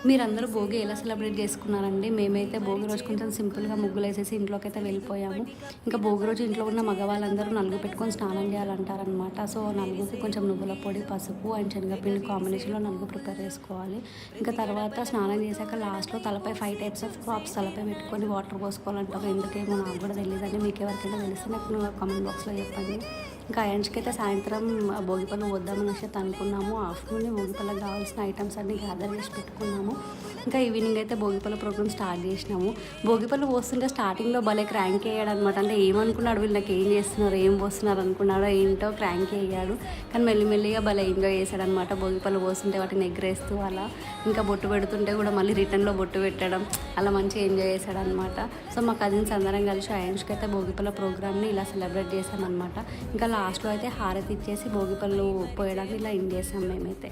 మీరందరూ భోగి ఎలా సెలబ్రేట్ చేసుకున్నారండి? మేమైతే భోగి రోజు కొంచెం సింపుల్‌గా ముగ్గులేసేసి ఇంట్లోకైతే వెళ్ళిపోయాము. ఇంకా భోగి రోజు ఇంట్లో ఉన్న మగవాళ్ళందరూ నలుగు పెట్టుకొని స్నానం చేయాలంటారనమాట. సో, నలుగుకి కొంచెం నువ్వుల పొడి, పసుపు అండ్ శనగపిండి కాంబినేషన్‌లో నలుగు ప్రిపేర్ చేసుకోవాలి. ఇంకా తర్వాత స్నానం చేశాక లాస్ట్‌లో తలపై 5 టైప్స్ ఆఫ్ క్రాప్స్ తలపై పెట్టుకొని వాటర్ పోసుకోవాలంటారు. ఎందుకేమో నాకు కూడా తెలీదండి. మీకు ఎవరికైనా తెలిస్తే నాకు కామెంట్ బాక్స్‌లో చెప్పండి. ఇంకా అయాన్ష్‌కైతే సాయంత్రం భోగిపళ్ళు పోద్దామనేసి అనుకున్నాము. ఆఫ్టర్‌నూనే భోగిపళ్ళకి కావాల్సిన ఐటమ్స్ అన్నీ గ్యాదర్ చేసి పెట్టుకున్నాము. ఇంకా ఈవినింగ్ అయితే భోగిపళ్ళ ప్రోగ్రామ్ స్టార్ట్ చేసినాము. భోగిపళ్ళు పోస్తుంటే స్టార్టింగ్‌లో భలే క్రాంకీ అయ్యాడనమాట. అంటే ఏమనుకున్నాడు వీళ్ళు నాకు ఏం చేస్తున్నారు, ఏం పోస్తున్నారు అనుకున్నాడో ఏంటో క్రాంకీ అయ్యాడు. కానీ మెల్లిమెల్లిగా భలే ఎంజాయ్ చేశాడనమాట. భోగిపళ్ళు పోస్తుంటే వాటిని ఎగరేస్తూ అలా ఇంకా బొట్టు పెడుతుంటే కూడా మళ్ళీ రిటర్న్‌లో బొట్టు పెట్టడం అలా మంచిగా ఎంజాయ్ చేశాడనమాట. సో మా కజిన్స్ అందరం కలిసి అయాన్ష్‌కి అయితే భోగిపళ్ళ ప్రోగ్రామ్‌ని ఇలా సెలబ్రేట్ చేశామన్నమాట. ఇంకా లాస్ట్‌లో అయితే హారతి ఇచ్చేసి భోగిపళ్ళు పోయడానికి ఇలా ఎండ్ చేసాం మేమైతే.